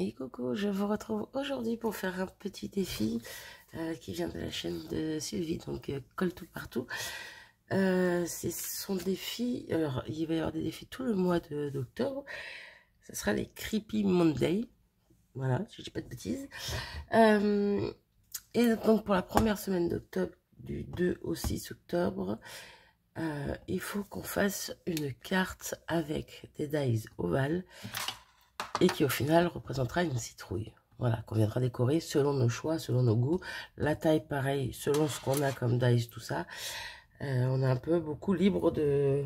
Et coucou, je vous retrouve aujourd'hui pour faire un petit défi qui vient de la chaîne de Sylvie, donc colle tout partout. C'est son défi, alors il va y avoir des défis tout le mois d'octobre, ce sera les Creepy Monday, voilà, si je dis pas de bêtises. Et donc pour la première semaine d'octobre, du 2 au 6 octobre, il faut qu'on fasse une carte avec des dies ovales et qui au final représentera une citrouille. Voilà, qu'on viendra décorer selon nos choix, selon nos goûts. La taille, pareil, selon ce qu'on a comme dies, tout ça. On est un peu beaucoup libre de...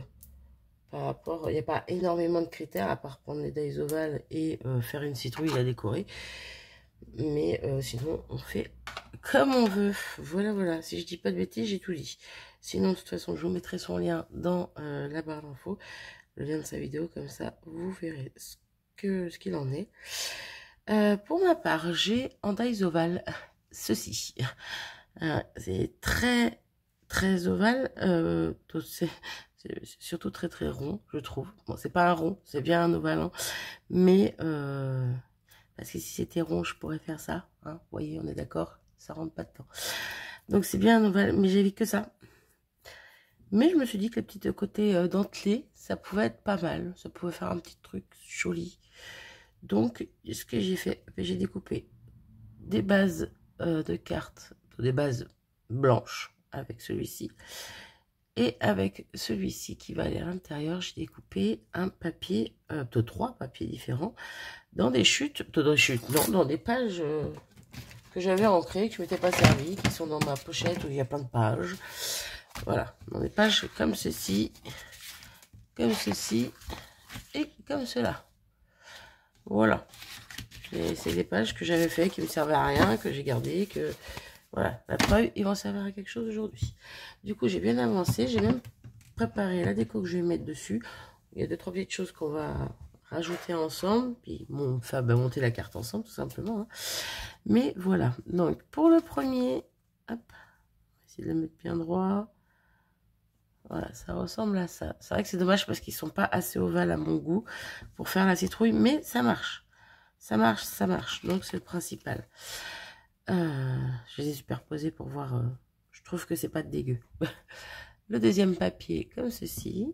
Par rapport... Il n'y a pas énormément de critères, à part prendre les dies ovales et faire une citrouille à décorer. Mais sinon, on fait comme on veut. Voilà, voilà. Si je dis pas de bêtises, j'ai tout dit. Sinon, de toute façon, je vous mettrai son lien dans la barre d'infos. Le lien de sa vidéo, comme ça, vous verrez ce qu'il en est. Pour ma part, j'ai en dies ovale ceci. C'est très très ovale. C'est surtout très très rond, je trouve. Bon, c'est pas un rond, c'est bien un ovale, hein, mais parce que si c'était rond, je pourrais faire ça. Hein, vous voyez, on est d'accord, ça rentre pas dedans. Donc c'est bien un ovale, mais j'ai vu que ça. Mais je me suis dit que les petits côtés dentelés, ça pouvait être pas mal. Ça pouvait faire un petit truc joli. Donc, ce que j'ai fait, j'ai découpé des bases de cartes, des bases blanches avec celui-ci. Et avec celui-ci qui va aller à l'intérieur, j'ai découpé un papier, de 3 papiers différents, dans des chutes, non, dans des pages que j'avais ancrées, que je ne m'étais pas servi, qui sont dans ma pochette où il y a plein de pages. Voilà, dans des pages comme ceci, et comme cela. Voilà. C'est des pages que j'avais fait, qui ne me servaient à rien, que j'ai gardé, que... Voilà, la preuve, ils vont servir à quelque chose aujourd'hui. Du coup, j'ai bien avancé, j'ai même préparé la déco que je vais mettre dessus. Il y a 2-3 petites choses qu'on va rajouter ensemble, puis enfin, monter la carte ensemble, tout simplement. Hein. Mais voilà, donc pour le premier, hop, on va essayer de le mettre bien droit. Voilà, ça ressemble à ça. C'est vrai que c'est dommage parce qu'ils ne sont pas assez ovales à mon goût pour faire la citrouille, mais ça marche. Ça marche, ça marche. Donc, c'est le principal. Je les ai superposés pour voir. Je trouve que c'est pas dégueu. Le deuxième papier, comme ceci.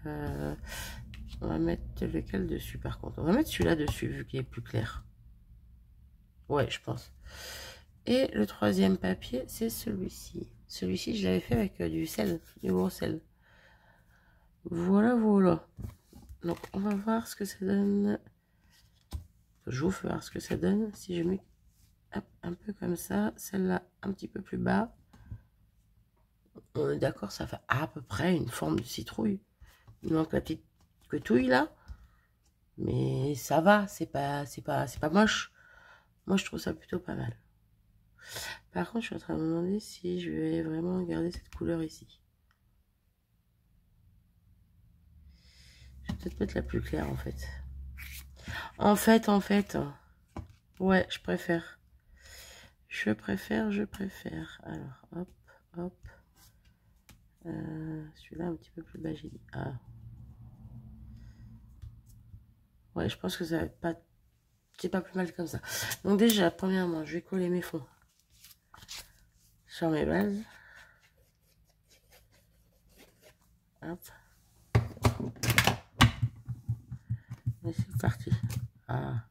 On va mettre lequel dessus, par contre? On va mettre celui-là dessus, vu qu'il est plus clair. Ouais, je pense. Et le troisième papier, c'est celui-ci. Celui-ci, je l'avais fait avec du sel, du gros sel. Voilà, voilà. Donc, on va voir ce que ça donne. Je vous fais voir ce que ça donne si je mets un peu comme ça. Celle-là, un petit peu plus bas. On est d'accord, ça fait à peu près une forme de citrouille. Il manque la petite quetouille là. Mais ça va, c'est pas moche. Moi, je trouve ça plutôt pas mal. Par contre, je suis en train de me demander si je vais vraiment garder cette couleur ici. Je vais peut-être mettre la plus claire en fait. En fait, ouais, je préfère. Je préfère. Alors, hop, hop. Celui-là un petit peu plus bas, j'ai dit. Ah. Ouais, je pense que ça va pas... C'est pas plus mal comme ça. Donc déjà, premièrement, je vais coller mes fonds sur mes bases. Hop. Et c'est parti. Ah.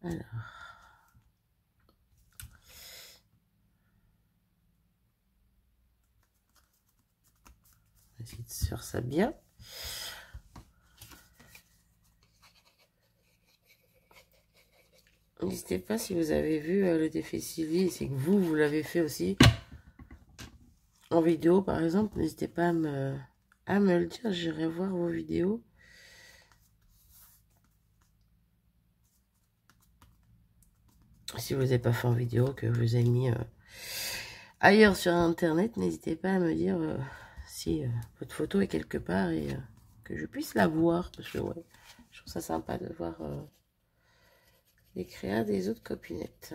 Alors. On va essayer de se faire ça bien. N'hésitez pas si vous avez vu le défi Sylvie, c'est que vous l'avez fait aussi en vidéo par exemple, n'hésitez pas à me le dire, j'irai voir vos vidéos. Si vous n'avez pas fait en vidéo, que vous avez mis ailleurs sur internet, n'hésitez pas à me dire si votre photo est quelque part et que je puisse la voir, parce que ouais, je trouve ça sympa de voir les créas des autres copinettes.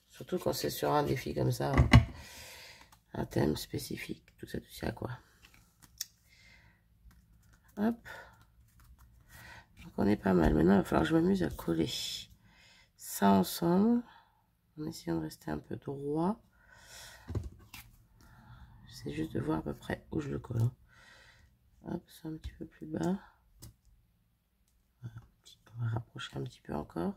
Surtout quand c'est sur un défi comme ça, un thème spécifique, tout ça quoi. Hop. Donc on est pas mal. Maintenant, il va falloir que je m'amuse à coller ça ensemble. En essayant de rester un peu droit. J'essaie juste de voir à peu près où je le colle. Hop, c'est un petit peu plus bas. On va rapprocher un petit peu encore.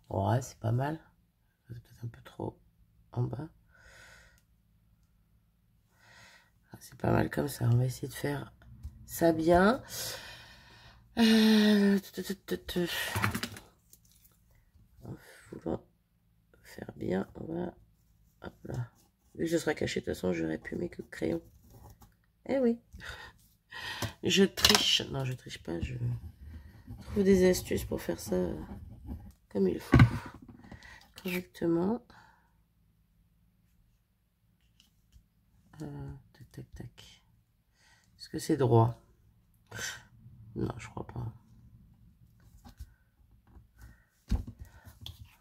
Ouais, c'est pas mal. C'est peut-être un peu trop en bas. C'est pas mal comme ça. On va essayer de faire ça bien. En voulant faire bien, on va... Hop là. Vu que je serai caché, de toute façon, j'aurais pu mes coups de crayon. Eh oui. Je triche. Non, je triche pas. Je trouve des astuces pour faire ça comme il faut. Correctement. Tac, tac, tac. Est-ce que c'est droit? Non, je crois pas.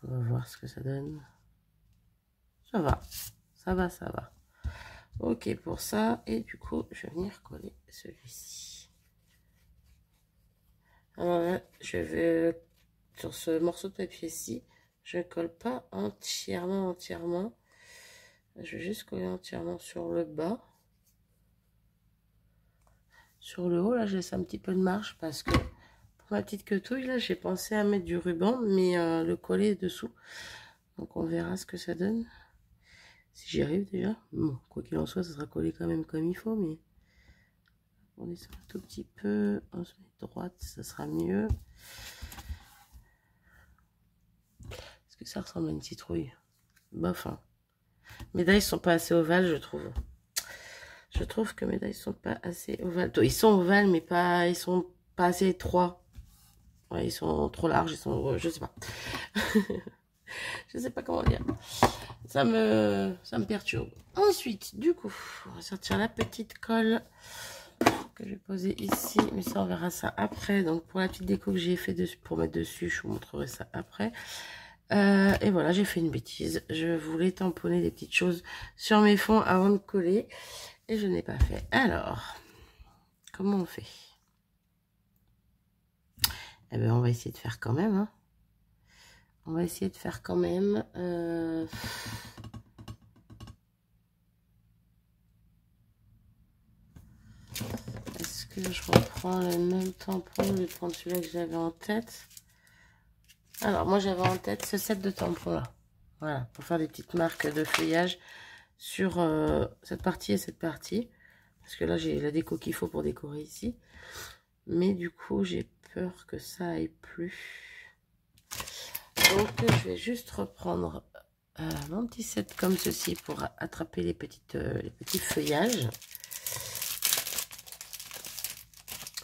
On va voir ce que ça donne. Ça va. Ça va, ça va. Ok pour ça. Et du coup, je vais venir coller celui-ci. Alors là, je vais... Sur ce morceau de papier-ci, je ne colle pas entièrement. Je vais juste coller entièrement sur le bas. Sur le haut, là, je laisse un petit peu de marge parce que pour ma petite queutouille, là, j'ai pensé à mettre du ruban, mais le coller dessous. Donc, on verra ce que ça donne. Si j'y arrive déjà. Bon, quoi qu'il en soit, ça sera collé quand même comme il faut, mais on descend un tout petit peu. On se met droite, ça sera mieux. Est-ce que ça ressemble à une citrouille? Bof, hein. Mes dies sont pas assez ovales, je trouve. Je trouve que mes dies sont pas assez ovales. Ils sont ovales, mais pas, ils sont pas assez étroits. Ouais, ils sont trop larges, ils sont, je sais pas. Je sais pas comment dire. Ça me perturbe. Ensuite, du coup, on va sortir la petite colle que je vais poser ici. Mais ça, on verra ça après. Donc, pour la petite déco que j'ai fait dessus, pour mettre dessus, je vous montrerai ça après. Et voilà, j'ai fait une bêtise. Je voulais tamponner des petites choses sur mes fonds avant de coller. Et je n'ai pas fait. Alors, comment on fait? Eh bien, on va essayer de faire quand même. Hein. On va essayer de faire quand même. Est-ce que je reprends le même tampon au lieu de prendre celui-là que j'avais en tête? Alors, moi, j'avais en tête ce set de tampons là. Voilà, pour faire des petites marques de feuillage sur cette partie et cette partie. Parce que là, j'ai la déco qu'il faut pour décorer ici. Mais du coup, j'ai peur que ça aille plus. Donc, je vais juste reprendre mon petit set comme ceci pour attraper les petits feuillages.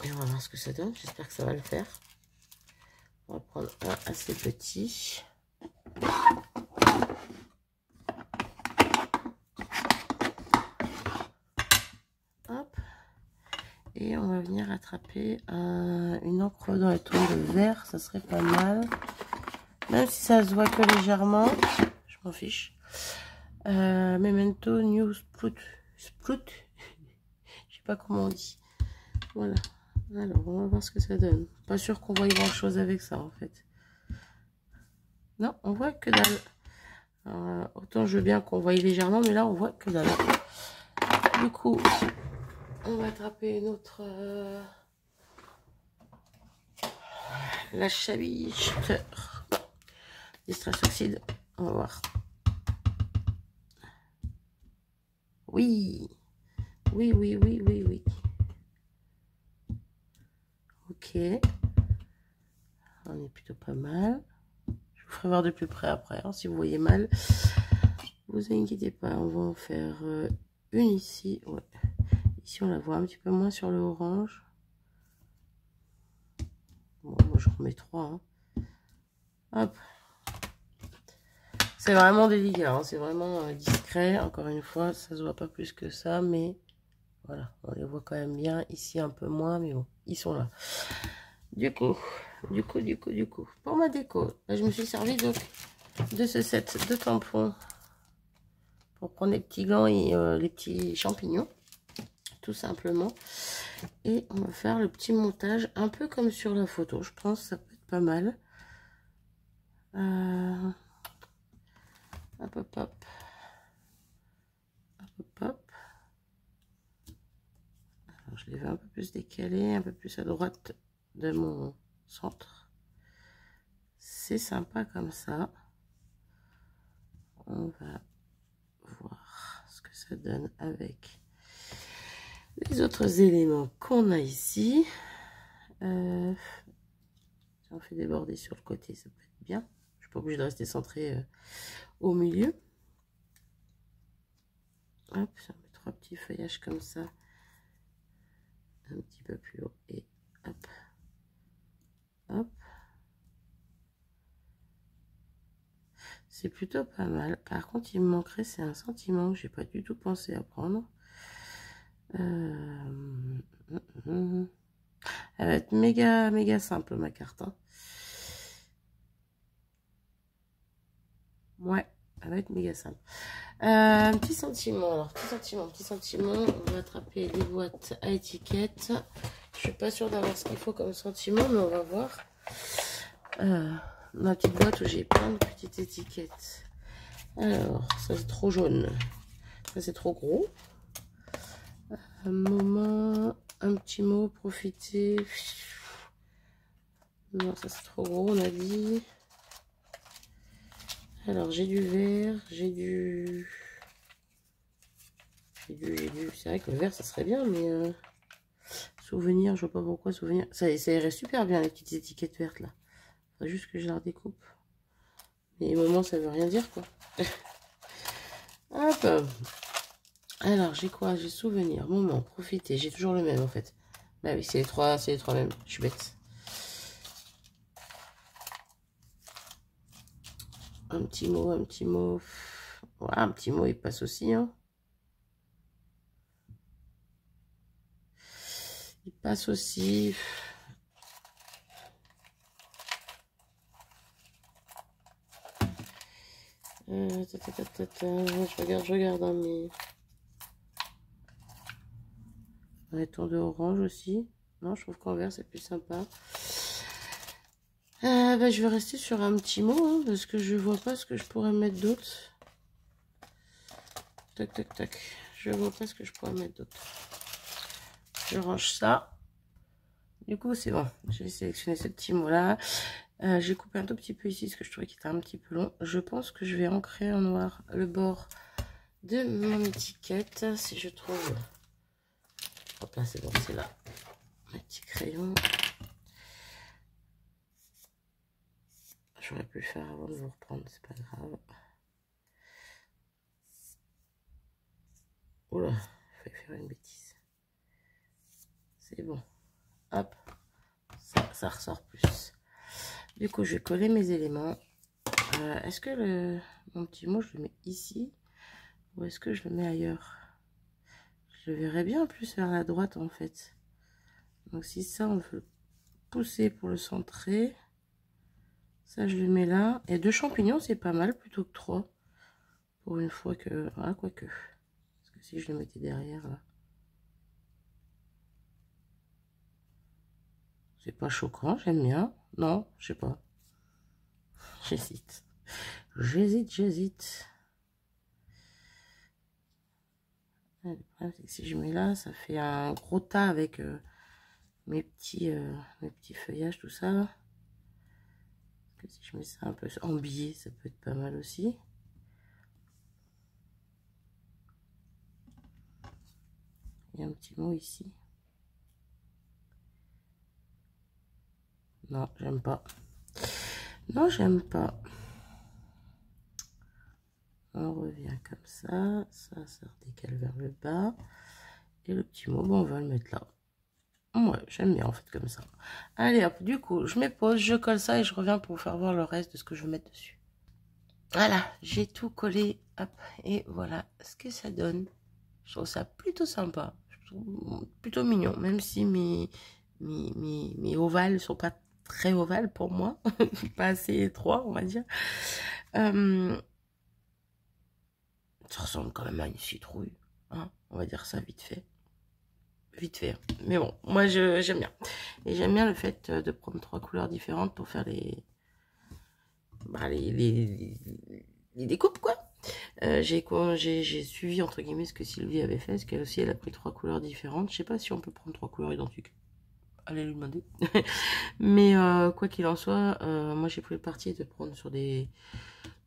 Et on va voir ce que ça donne. J'espère que ça va le faire. On va prendre un assez petit. Hop. Et on va venir attraper une encre dans les tons de vert. Ça serait pas mal. Même si ça se voit que légèrement. Je m'en fiche. Memento New Sprout. Sprout. Je sais pas comment on dit. Voilà. Alors, on va voir ce que ça donne. Pas sûr qu'on voit grand chose avec ça, en fait. Non, on voit que dalle. Autant je veux bien qu'on voie légèrement, mais là, on voit que dalle. Du coup, on va attraper une autre... la chabiche. Distress oxyde. On va voir. Oui. Oui, oui, oui, oui, oui. Ok. On est plutôt pas mal. Je vous ferai voir de plus près après. Hein, si vous voyez mal, vous inquiétez pas. On va en faire une ici. Ouais. Ici, on la voit un petit peu moins sur le orange. Bon, moi, je remets 3. Hein. Hop. C'est vraiment délicat. Hein. C'est vraiment discret. Encore une fois, ça se voit pas plus que ça. Mais voilà, on les voit quand même bien. Ici, un peu moins. Mais bon, ils sont là. Du coup, pour ma déco, là, je me suis servi donc de ce set de tampons pour prendre les petits gants et les petits champignons, tout simplement. Et on va faire le petit montage, un peu comme sur la photo. Je pense que ça peut être pas mal. Hop, hop, hop. Hop, hop, hop. Alors, je les vais un peu plus décalés, un peu plus à droite de mon centre. C'est sympa comme ça. On va voir ce que ça donne avec les autres éléments qu'on a ici. Si on fait déborder sur le côté, ça peut être bien. Je suis pas obligée de rester centré au milieu. Hop, ça met 3 petits feuillages comme ça. Un petit peu plus haut et hop. Hop. C'est plutôt pas mal. Par contre, il me manquerait, c'est un sentiment que j'ai pas du tout pensé à prendre. Elle va être méga simple ma carte. Hein. Ouais, elle va être méga simple. Un petit sentiment. Alors, petit sentiment. On va attraper les boîtes à étiquettes. Je suis pas sûre d'avoir ce qu'il faut comme sentiment, mais on va voir. Ma petite boîte où j'ai plein de petites étiquettes. Alors, ça c'est trop jaune. Ça c'est trop gros. Un moment, un petit mot, profiter. Non, ça c'est trop gros, on a dit. Alors, j'ai du vert, j'ai du... C'est vrai que le vert, ça serait bien, mais... Souvenir, je vois pas pourquoi souvenir. Ça irait super bien, les petites étiquettes vertes, là. Faut juste que je la redécoupe. Mais moment, ça veut rien dire, quoi. Hop. Alors, j'ai quoi? J'ai souvenir, moment, profiter. J'ai toujours le même, en fait. Bah oui, c'est les trois mêmes. Je suis bête. Un petit mot, un petit mot. Voilà, un petit mot, il passe aussi, hein. Il passe aussi. Je regarde dans mes... Un ton de orange aussi. Non, je trouve qu'en vert, c'est plus sympa. Bah, je vais rester sur un petit mot, hein, parce que je vois pas ce que je pourrais mettre d'autre. Tac, tac, tac. Je vois pas ce que je pourrais mettre d'autre. Je range ça. Du coup, c'est bon. J'ai sélectionné ce petit mot-là. J'ai coupé un tout petit peu ici, parce que je trouvais qu'il était un petit peu long. Je pense que je vais ancrer en noir le bord de mon étiquette, si je trouve... Hop là, c'est bon, c'est là. Un petit crayon. J'aurais pu le faire avant de vous reprendre, c'est pas grave. Oula, il fallait faire une bêtise. C'est bon. Hop, ça ressort plus. Du coup, je vais coller mes éléments. Est-ce que mon petit mot, je le mets ici ou est-ce que je le mets ailleurs? Je le verrais bien plus vers la droite en fait. Donc si ça, on veut pousser pour le centrer, ça je le mets là. Et 2 champignons, c'est pas mal plutôt que 3. Pour une fois que... Ah, quoique. Parce que si je le mettais derrière là... C'est pas choquant, j'aime bien. Non, je sais pas. J'hésite. J'hésite. Le problème, c'est que si je mets là, ça fait un gros tas avec mes petits feuillages, tout ça. Parce que si je mets ça un peu en biais, ça peut être pas mal aussi. Il y a un petit mot ici. Non, j'aime pas. Non, j'aime pas. On revient comme ça. Ça redécale vers le bas. Et le petit mot, bon, on va le mettre là. Ouais, j'aime bien en fait comme ça. Allez hop, du coup, je mets pause, je colle ça et je reviens pour vous faire voir le reste de ce que je vais mettre dessus. Voilà, j'ai tout collé, hop, et voilà ce que ça donne. Je trouve ça plutôt sympa, je trouve plutôt mignon, même si mes ovales sont pas très ovales pour moi, pas assez étroits, on va dire. Ça ressemble quand même à une citrouille. Hein, on va dire ça vite fait. Vite fait. Mais bon, moi j'aime bien. Et j'aime bien le fait de prendre 3 couleurs différentes pour faire les découpes, quoi. J'ai suivi entre guillemets ce que Sylvie avait fait, parce qu'elle aussi elle a pris 3 couleurs différentes. Je sais pas si on peut prendre 3 couleurs identiques. Allez lui demander. Mais quoi qu'il en soit, moi j'ai pris le parti de prendre sur des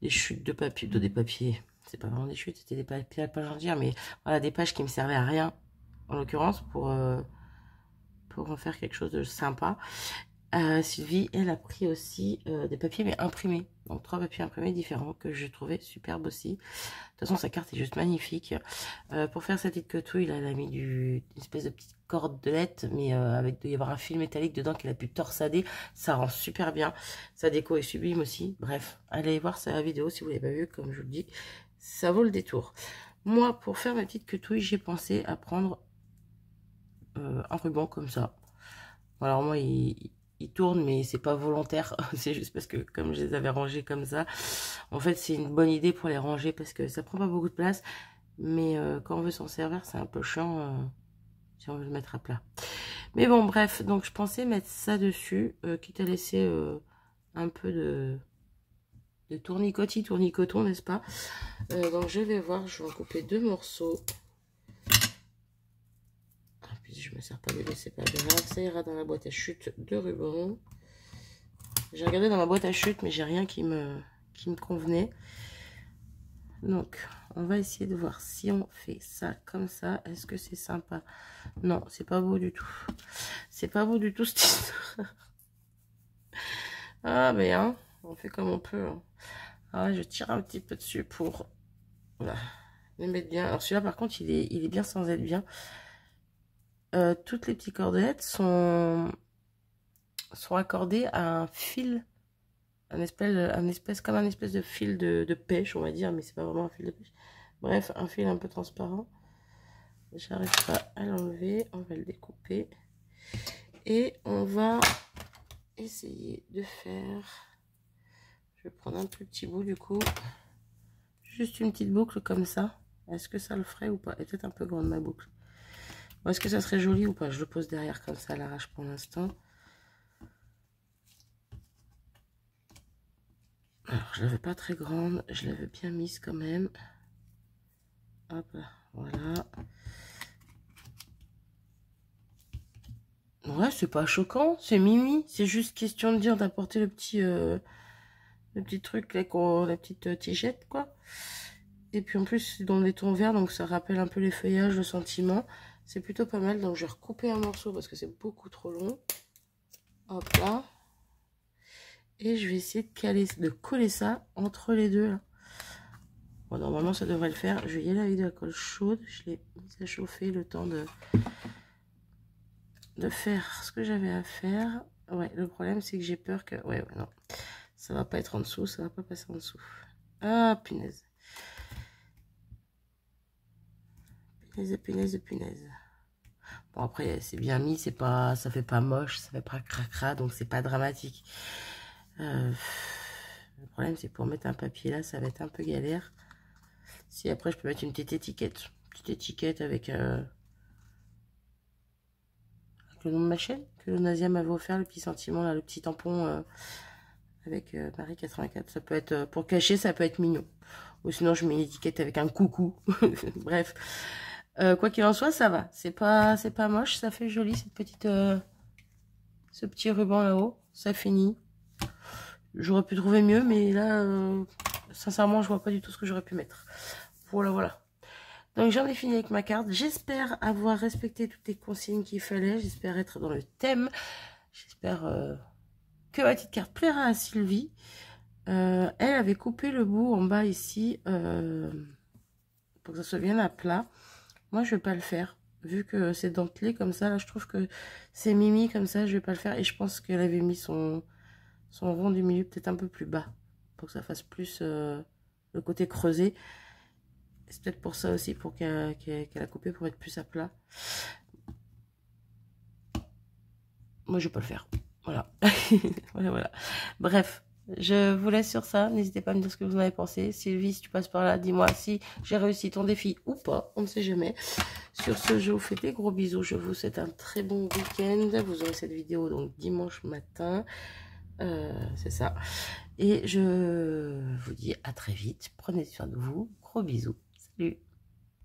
chutes de papier, des papiers. C'est pas vraiment des chutes, c'était des papiers à pas dire, mais voilà, des pages qui me servaient à rien, en l'occurrence, pour en faire quelque chose de sympa. Sylvie, elle a pris aussi des papiers mais imprimés. Donc 3 papiers imprimés différents que je trouvais superbes aussi. De toute façon, sa carte est juste magnifique. Pour faire cette petite quetouille, là, elle a mis une espèce de petite cordelette, mais avec il doit y avoir un fil métallique dedans qu'elle a pu torsader. Ça rend super bien. Sa déco est sublime aussi. Bref, allez voir sa vidéo si vous l'avez pas vue, comme je vous le dis. Ça vaut le détour. Moi, pour faire ma petite quetouille, j'ai pensé à prendre un ruban comme ça. Alors moi, il tourne, mais c'est pas volontaire. C'est juste parce que comme je les avais rangés comme ça, en fait, c'est une bonne idée pour les ranger parce que ça prend pas beaucoup de place. Mais quand on veut s'en servir, c'est un peu chiant si on veut le mettre à plat. Mais bon, bref, donc je pensais mettre ça dessus, quitte à laisser un peu de tournicoton, n'est-ce pas? Donc je vais voir, je vais en couper 2 morceaux. Je me sers pas de c'est pas grave, ça ira dans la boîte à chute de ruban. J'ai regardé dans ma boîte à chute, mais j'ai rien qui me convenait. Donc, on va essayer de voir si on fait ça comme ça. Est-ce que c'est sympa? Non, c'est pas beau du tout. C'est pas beau du tout, cette histoire. Ah, mais hein, on fait comme on peut. Hein. Ah, je tire un petit peu dessus pour voilà, les mettre bien. Alors, celui-là, par contre, il est bien sans être bien. Toutes les petites cordelettes sont accordées à un fil, comme un espèce de fil de pêche, on va dire, mais c'est pas vraiment un fil de pêche. Bref, un fil un peu transparent. J'arrive pas à l'enlever, on va le découper. Et on va essayer de faire... Je vais prendre un plus petit bout du coup. Juste une petite boucle comme ça. Est-ce que ça le ferait ou pas? Elle est peut-être un peu grande ma boucle. Est-ce que ça serait joli ou pas? Je le pose derrière comme ça à l'arrache pour l'instant. Alors, je l'avais pas très grande. Je l'avais bien mise quand même. Hop là, voilà. Ouais, c'est pas choquant. C'est mimi. C'est juste question de dire d'apporter le petit truc, là, la petite tigette, quoi. Et puis en plus, c'est dans des tons verts, donc ça rappelle un peu les feuillages, le sentiment. C'est plutôt pas mal, donc je vais recouper un morceau parce que c'est beaucoup trop long. Hop là. Et je vais essayer de coller ça entre les deux là. Bon, normalement ça devrait le faire. Je vais y aller avec de la colle chaude. Je l'ai mise à chauffer le temps de faire ce que j'avais à faire. Ouais, le problème c'est que j'ai peur que... Ouais, non. Ça va pas être en dessous, ça va pas passer en dessous. Ah, punaise. Punaise. Bon, après, c'est bien mis, c'est pas, ça fait pas moche, ça fait pas cracra, donc c'est pas dramatique. Le problème, c'est pour mettre un papier là, ça va être un peu galère. Si après, je peux mettre une petite étiquette avec le nom de ma chaîne, que Nasia m'avait offert, le petit sentiment là, le petit tampon avec Marie 84. Ça peut être, pour cacher, ça peut être mignon. Ou sinon, je mets une étiquette avec un coucou. Bref. Quoi qu'il en soit, ça va. C'est pas moche, ça fait joli cette petite, ce petit ruban là-haut. Ça finit. J'aurais pu trouver mieux, mais là, sincèrement, je vois pas du tout ce que j'aurais pu mettre. Voilà. Donc j'en ai fini avec ma carte. J'espère avoir respecté toutes les consignes qu'il fallait. J'espère être dans le thème. J'espère que ma petite carte plaira à Sylvie. Elle avait coupé le bout en bas ici pour que ça se vienne à plat. Moi, je vais pas le faire. Vu que c'est dentelé comme ça, là, je trouve que c'est mimi comme ça, je vais pas le faire. Et je pense qu'elle avait mis son rond du milieu peut-être un peu plus bas. Pour que ça fasse plus le côté creusé. C'est peut-être pour ça aussi, pour qu'elle a coupé pour être plus à plat. Moi, je vais pas le faire. Voilà. Voilà. Bref, Je vous laisse sur ça. N'hésitez pas à me dire ce que vous en avez pensé. Sylvie, si tu passes par là, dis-moi si j'ai réussi ton défi ou pas. On ne sait jamais. Sur ce, je vous fais des gros bisous. Je vous souhaite un très bon week-end. Vous aurez cette vidéo donc dimanche matin. C'est ça. Et je vous dis à très vite. Prenez soin de vous. Gros bisous. Salut.